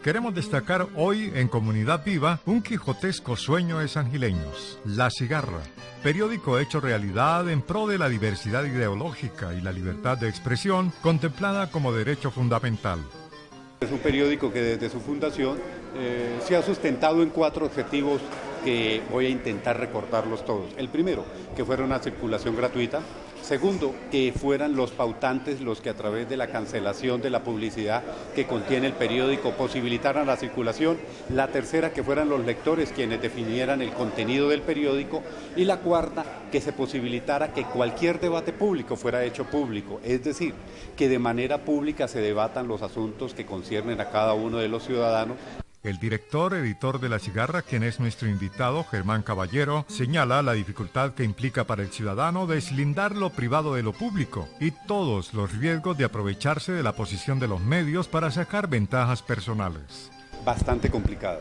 Queremos destacar hoy en Comunidad Viva un quijotesco sueño de sangileños, La Cigarra, periódico hecho realidad en pro de la diversidad ideológica y la libertad de expresión contemplada como derecho fundamental. Es un periódico que desde su fundación se ha sustentado en 4 objetivos que voy a intentar recordarlos todos. El primero, que fuera una circulación gratuita. Segundo, que fueran los pautantes los que a través de la cancelación de la publicidad que contiene el periódico posibilitaran la circulación. La tercera, que fueran los lectores quienes definieran el contenido del periódico. Y la cuarta, que se posibilitara que cualquier debate público fuera hecho público, es decir, que de manera pública se debatan los asuntos que conciernen a cada uno de los ciudadanos. El director, editor de La Cigarra, quien es nuestro invitado, Germán Caballero, señala la dificultad que implica para el ciudadano deslindar lo privado de lo público y todos los riesgos de aprovecharse de la posición de los medios para sacar ventajas personales. Bastante complicado.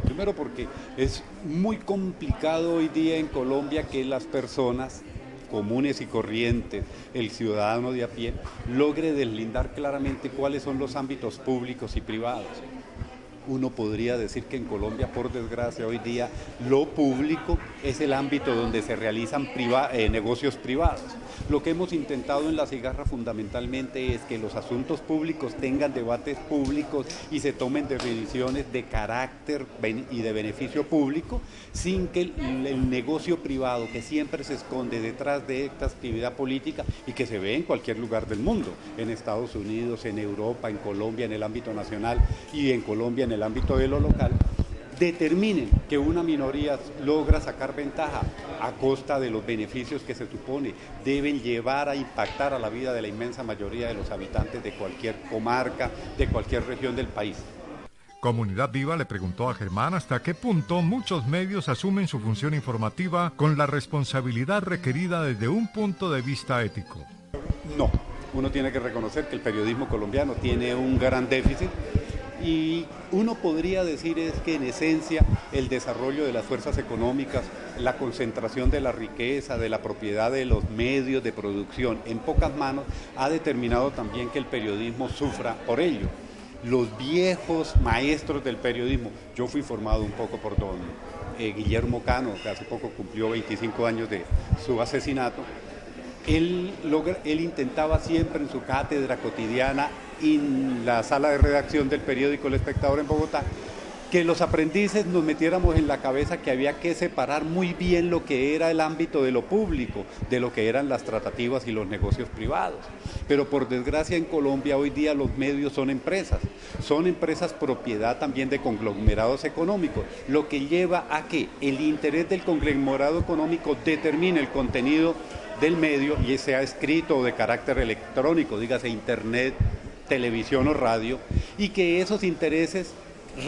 Primero porque es muy complicado hoy día en Colombia que las personas comunes y corrientes, el ciudadano de a pie, logre deslindar claramente cuáles son los ámbitos públicos y privados. Uno podría decir que en Colombia, por desgracia, hoy día lo público es el ámbito donde se realizan negocios privados. Lo que hemos intentado en La Cigarra fundamentalmente es que los asuntos públicos tengan debates públicos y se tomen decisiones de carácter y de beneficio público, sin que el negocio privado, que siempre se esconde detrás de esta actividad política y que se ve en cualquier lugar del mundo, en Estados Unidos, en Europa, en Colombia, en el ámbito nacional y en Colombia en el ámbito de lo local, determinen que una minoría logra sacar ventaja a costa de los beneficios que se supone deben llevar a impactar a la vida de la inmensa mayoría de los habitantes de cualquier comarca, de cualquier región del país. Comunidad Viva le preguntó a Germán hasta qué punto muchos medios asumen su función informativa con la responsabilidad requerida desde un punto de vista ético. No, uno tiene que reconocer que el periodismo colombiano tiene un gran déficit. Y uno podría decir es que en esencia el desarrollo de las fuerzas económicas, la concentración de la riqueza, de la propiedad de los medios de producción en pocas manos, ha determinado también que el periodismo sufra por ello. Los viejos maestros del periodismo, yo fui formado un poco por don Guillermo Cano, que hace poco cumplió 25 años de su asesinato. Él intentaba siempre en su cátedra cotidiana en la sala de redacción del periódico El Espectador en Bogotá, que los aprendices nos metiéramos en la cabeza que había que separar muy bien lo que era el ámbito de lo público, de lo que eran las tratativas y los negocios privados. Pero por desgracia en Colombia hoy día los medios son empresas propiedad también de conglomerados económicos, lo que lleva a que el interés del conglomerado económico determine el contenido del medio, y sea escrito o de carácter electrónico, dígase internet, televisión o radio, y que esos intereses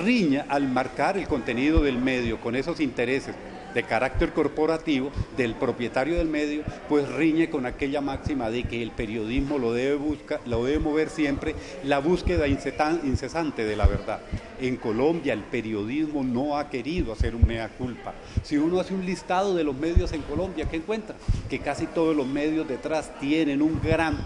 riña al marcar el contenido del medio con esos intereses de carácter corporativo del propietario del medio, pues riñe con aquella máxima de que el periodismo lo debe mover siempre la búsqueda incesante de la verdad. En Colombia el periodismo no ha querido hacer un mea culpa. Si uno hace un listado de los medios en Colombia, ¿qué encuentra? Que casi todos los medios detrás tienen un gran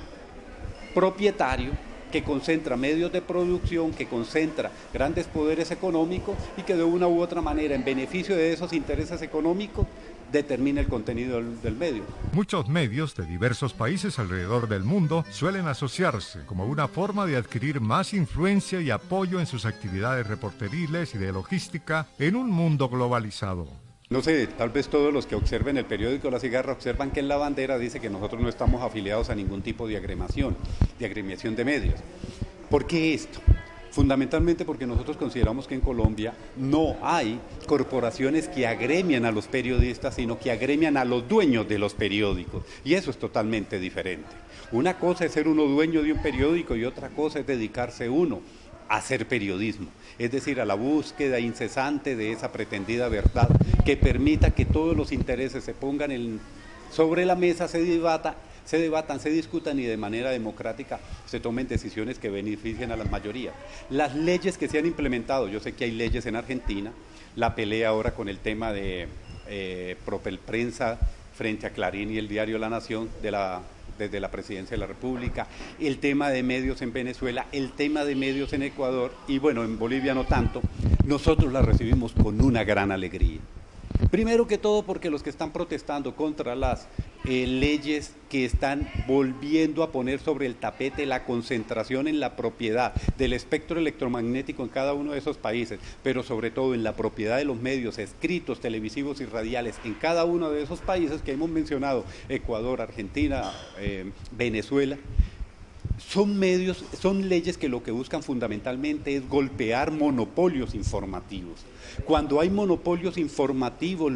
propietario que concentra medios de producción, que concentra grandes poderes económicos y que de una u otra manera, en beneficio de esos intereses económicos, determina el contenido del medio. Muchos medios de diversos países alrededor del mundo suelen asociarse como una forma de adquirir más influencia y apoyo en sus actividades reporteriles y de logística en un mundo globalizado. No sé, tal vez todos los que observen el periódico La Cigarra observan que en la bandera dice que nosotros no estamos afiliados a ningún tipo de agremiación de medios. ¿Por qué esto? Fundamentalmente porque nosotros consideramos que en Colombia no hay corporaciones que agremian a los periodistas, sino que agremian a los dueños de los periódicos. Y eso es totalmente diferente. Una cosa es ser uno dueño de un periódico y otra cosa es dedicarse uno a hacer periodismo, es decir, a la búsqueda incesante de esa pretendida verdad que permita que todos los intereses se pongan sobre la mesa, se debatan, se discutan y de manera democrática se tomen decisiones que beneficien a las mayorías. Las leyes que se han implementado, yo sé que hay leyes en Argentina, la pelea ahora con el tema de Propelprensa frente a Clarín y el diario La Nación desde la Presidencia de la República, el tema de medios en Venezuela, el tema de medios en Ecuador y bueno, en Bolivia no tanto, nosotros la recibimos con una gran alegría. Primero que todo porque los que están protestando contra las leyes que están volviendo a poner sobre el tapete la concentración en la propiedad del espectro electromagnético en cada uno de esos países, pero sobre todo en la propiedad de los medios escritos, televisivos y radiales en cada uno de esos países que hemos mencionado, Ecuador, Argentina, Venezuela. Son leyes que lo que buscan fundamentalmente es golpear monopolios informativos. Cuando hay monopolios informativos,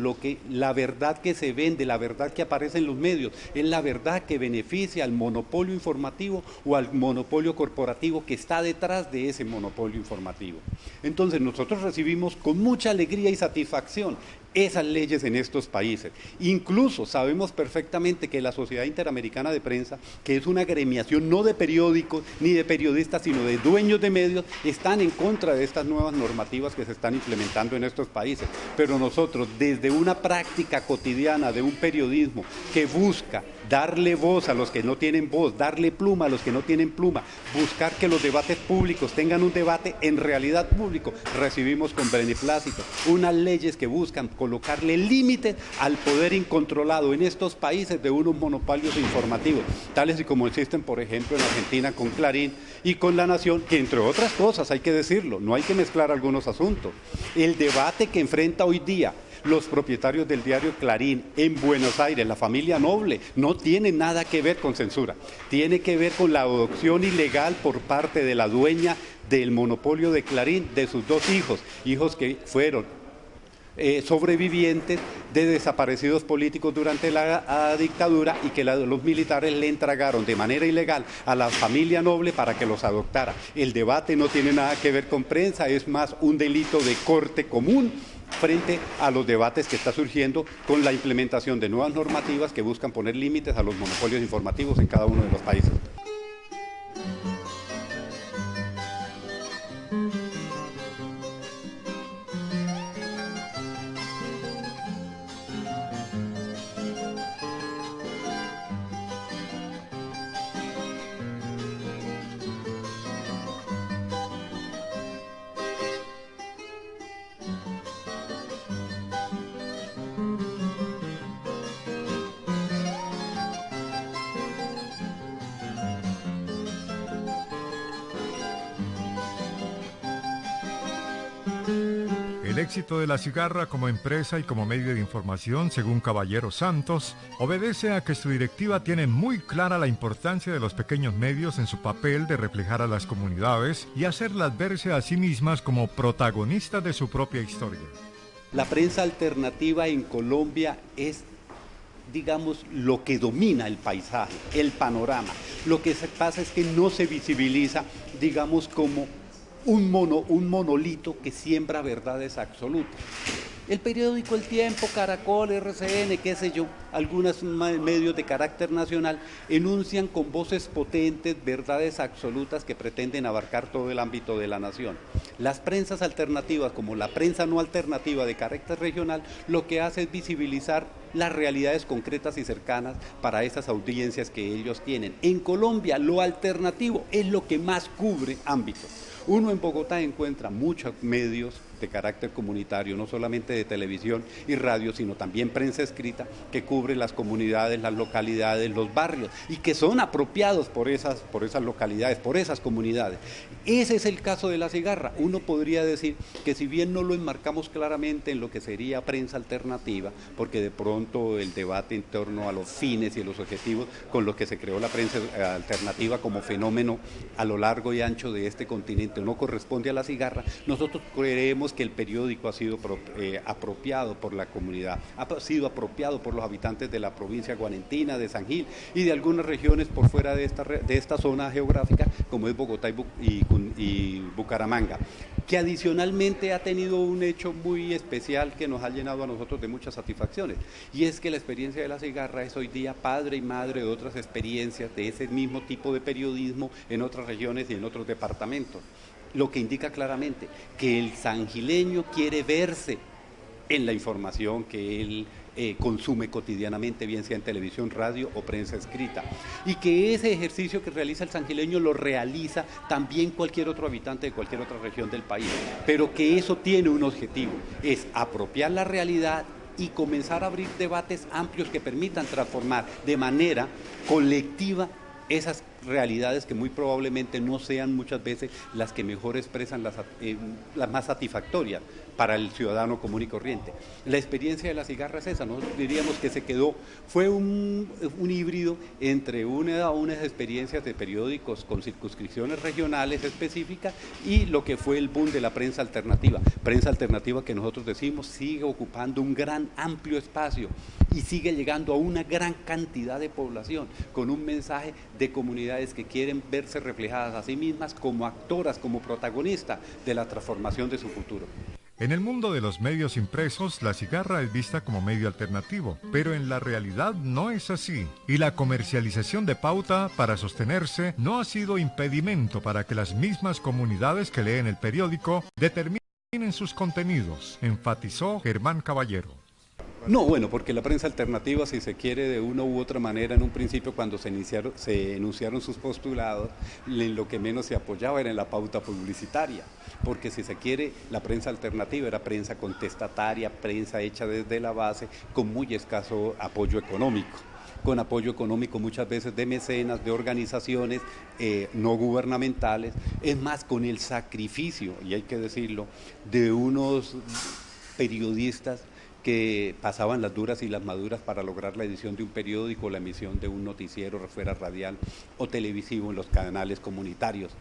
la verdad que se vende, la verdad que aparece en los medios, es la verdad que beneficia al monopolio informativo o al monopolio corporativo que está detrás de ese monopolio informativo. Entonces nosotros recibimos con mucha alegría y satisfacción esas leyes en estos países. Incluso sabemos perfectamente que la Sociedad Interamericana de Prensa, que es una agremiación no de periódicos ni de periodistas, sino de dueños de medios, están en contra de estas nuevas normativas que se están implementando en estos países. Pero nosotros, desde una práctica cotidiana de un periodismo que busca darle voz a los que no tienen voz, darle pluma a los que no tienen pluma, buscar que los debates públicos tengan un debate en realidad público, recibimos con beneplácito unas leyes que buscan colocarle límites al poder incontrolado en estos países de unos monopolios informativos, tales y como existen, por ejemplo, en Argentina con Clarín y con La Nación, que entre otras cosas, hay que decirlo, no hay que mezclar algunos asuntos. El debate que enfrenta hoy día los propietarios del diario Clarín en Buenos Aires, la familia Noble, no tiene nada que ver con censura, tiene que ver con la adopción ilegal por parte de la dueña del monopolio de Clarín, de sus dos hijos que fueron sobrevivientes de desaparecidos políticos durante la dictadura y que los militares le entregaron de manera ilegal a la familia Noble para que los adoptara. El debate no tiene nada que ver con prensa, es más un delito de corte común frente a los debates que está surgiendo con la implementación de nuevas normativas que buscan poner límites a los monopolios informativos en cada uno de los países. El éxito de La Cigarra como empresa y como medio de información, según Caballero Santos, obedece a que su directiva tiene muy clara la importancia de los pequeños medios en su papel de reflejar a las comunidades y hacerlas verse a sí mismas como protagonistas de su propia historia. La prensa alternativa en Colombia es, digamos, lo que domina el paisaje, el panorama. Lo que pasa es que no se visibiliza, digamos, como un monolito que siembra verdades absolutas. El periódico El Tiempo, Caracol, RCN, qué sé yo, algunos medios de carácter nacional enuncian con voces potentes verdades absolutas que pretenden abarcar todo el ámbito de la nación. Las prensas alternativas, como la prensa no alternativa de carácter regional, lo que hace es visibilizar las realidades concretas y cercanas para esas audiencias que ellos tienen. En Colombia, lo alternativo es lo que más cubre ámbitos. Uno en Bogotá encuentra muchos medios de carácter comunitario, no solamente de televisión y radio, sino también prensa escrita que cubre las comunidades, las localidades, los barrios y que son apropiados por esas localidades, por esas comunidades. Ese es el caso de La Cigarra. Uno podría decir que si bien no lo enmarcamos claramente en lo que sería prensa alternativa, porque de pronto el debate en torno a los fines y los objetivos con los que se creó la prensa alternativa como fenómeno a lo largo y ancho de este continente no corresponde a La Cigarra, nosotros creemos que el periódico ha sido apropiado por la comunidad, ha sido apropiado por los habitantes de la provincia guanentina, de San Gil y de algunas regiones por fuera de esta zona geográfica, como es Bogotá y Bucaramanga, que adicionalmente ha tenido un hecho muy especial que nos ha llenado a nosotros de muchas satisfacciones, y es que la experiencia de La Cigarra es hoy día padre y madre de otras experiencias de ese mismo tipo de periodismo en otras regiones y en otros departamentos, lo que indica claramente que el sangileño quiere verse en la información que él consume cotidianamente, bien sea en televisión, radio o prensa escrita, y que ese ejercicio que realiza el sangileño lo realiza también cualquier otro habitante de cualquier otra región del país, pero que eso tiene un objetivo, es apropiar la realidad y comenzar a abrir debates amplios que permitan transformar de manera colectiva esas realidades que muy probablemente no sean muchas veces las que mejor expresan las más satisfactorias para el ciudadano común y corriente. La experiencia de La Cigarra es esa, nosotros diríamos que fue un híbrido entre unas experiencias de periódicos con circunscripciones regionales específicas y lo que fue el boom de la prensa alternativa que nosotros decimos sigue ocupando un gran amplio espacio y sigue llegando a una gran cantidad de población con un mensaje de comunidades que quieren verse reflejadas a sí mismas como actoras, como protagonistas de la transformación de su futuro. En el mundo de los medios impresos, La Cigarra es vista como medio alternativo, pero en la realidad no es así. Y la comercialización de pauta para sostenerse no ha sido impedimento para que las mismas comunidades que leen el periódico determinen sus contenidos, enfatizó Germán Caballero. No, bueno, porque la prensa alternativa, si se quiere de una u otra manera, en un principio cuando se enunciaron sus postulados, en lo que menos se apoyaba era en la pauta publicitaria, porque si se quiere, la prensa alternativa era prensa contestataria, prensa hecha desde la base, con muy escaso apoyo económico, con apoyo económico muchas veces de mecenas, de organizaciones no gubernamentales, es más, con el sacrificio, y hay que decirlo, de unos periodistas que pasaban las duras y las maduras para lograr la edición de un periódico, la emisión de un noticiero, fuera radial o televisivo en los canales comunitarios.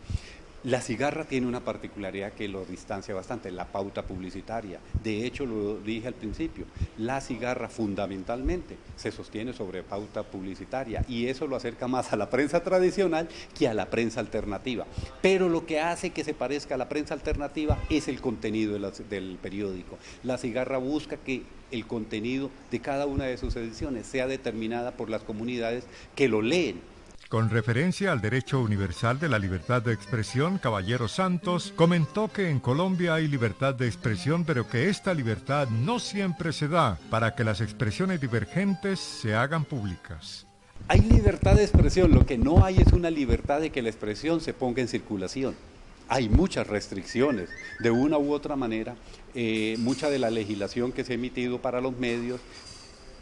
La Cigarra tiene una particularidad que lo distancia bastante, la pauta publicitaria. De hecho, lo dije al principio, La Cigarra fundamentalmente se sostiene sobre pauta publicitaria y eso lo acerca más a la prensa tradicional que a la prensa alternativa. Pero lo que hace que se parezca a la prensa alternativa es el contenido del periódico. La Cigarra busca que el contenido de cada una de sus ediciones sea determinada por las comunidades que lo leen. Con referencia al derecho universal de la libertad de expresión, Caballero Santos comentó que en Colombia hay libertad de expresión, pero que esta libertad no siempre se da para que las expresiones divergentes se hagan públicas. Hay libertad de expresión, lo que no hay es una libertad de que la expresión se ponga en circulación. Hay muchas restricciones, de una u otra manera, mucha de la legislación que se ha emitido para los medios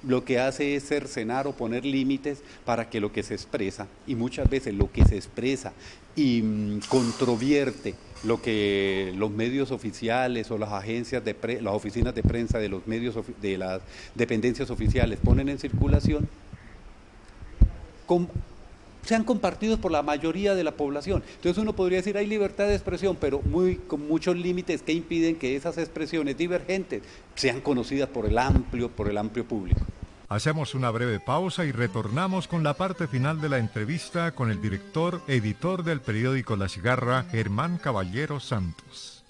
lo que hace es cercenar o poner límites para que lo que se expresa, y muchas veces lo que se expresa y controvierte lo que los medios oficiales o las agencias las oficinas de prensa de los medios de las dependencias oficiales ponen en circulación, sean compartidos por la mayoría de la población. Entonces uno podría decir hay libertad de expresión, pero con muchos límites que impiden que esas expresiones divergentes sean conocidas por el amplio público. Hacemos una breve pausa y retornamos con la parte final de la entrevista con el director, editor del periódico La Cigarra, Germán Caballero Santos.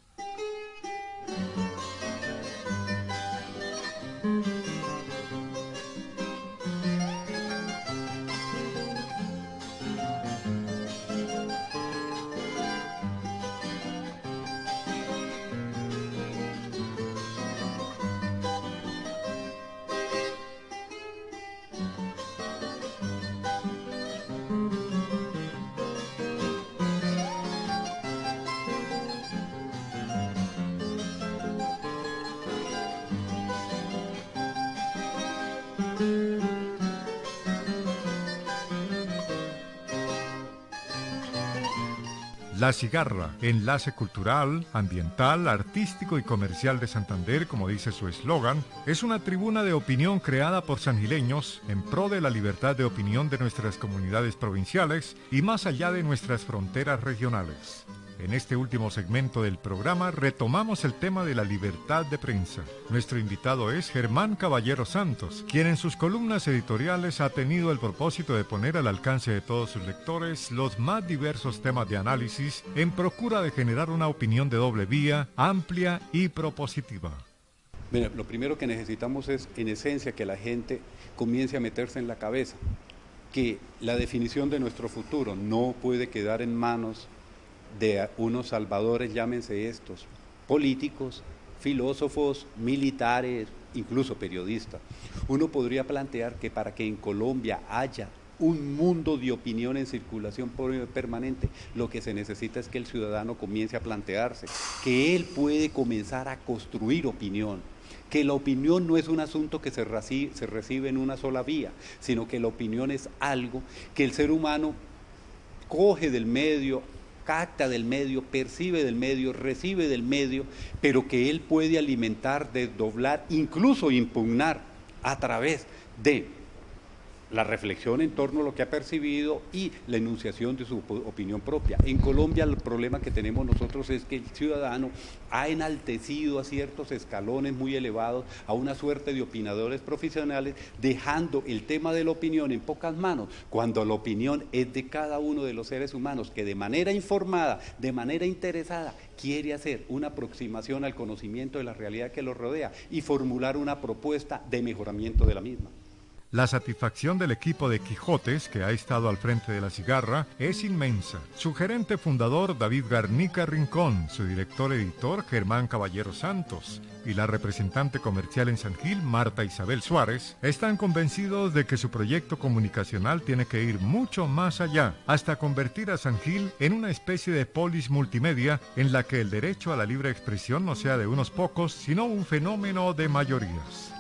La Cigarra, enlace cultural, ambiental, artístico y comercial de Santander, como dice su eslogan, es una tribuna de opinión creada por sangileños en pro de la libertad de opinión de nuestras comunidades provinciales y más allá de nuestras fronteras regionales. En este último segmento del programa retomamos el tema de la libertad de prensa. Nuestro invitado es Germán Caballero Santos, quien en sus columnas editoriales ha tenido el propósito de poner al alcance de todos sus lectores los más diversos temas de análisis en procura de generar una opinión de doble vía, amplia y propositiva. Mira, lo primero que necesitamos es, en esencia, que la gente comience a meterse en la cabeza que la definición de nuestro futuro no puede quedar en manos de unos salvadores, llámense estos, políticos, filósofos, militares, incluso periodistas. Uno podría plantear que para que en Colombia haya un mundo de opinión en circulación permanente, lo que se necesita es que el ciudadano comience a plantearse que él puede comenzar a construir opinión, que la opinión no es un asunto que se recibe en una sola vía, sino que la opinión es algo que el ser humano coge del medio, capta del medio, percibe del medio, recibe del medio, pero que él puede alimentar, desdoblar, incluso impugnar a través de la reflexión en torno a lo que ha percibido y la enunciación de su opinión propia. En Colombia el problema que tenemos nosotros es que el ciudadano ha enaltecido a ciertos escalones muy elevados a una suerte de opinadores profesionales, dejando el tema de la opinión en pocas manos, cuando la opinión es de cada uno de los seres humanos que de manera informada, de manera interesada, quiere hacer una aproximación al conocimiento de la realidad que lo rodea y formular una propuesta de mejoramiento de la misma. La satisfacción del equipo de Quijotes, que ha estado al frente de La Cigarra, es inmensa. Su gerente fundador, David Garnica Rincón, su director editor, Germán Caballero Santos, y la representante comercial en San Gil, Marta Isabel Suárez, están convencidos de que su proyecto comunicacional tiene que ir mucho más allá, hasta convertir a San Gil en una especie de polis multimedia en la que el derecho a la libre expresión no sea de unos pocos, sino un fenómeno de mayorías.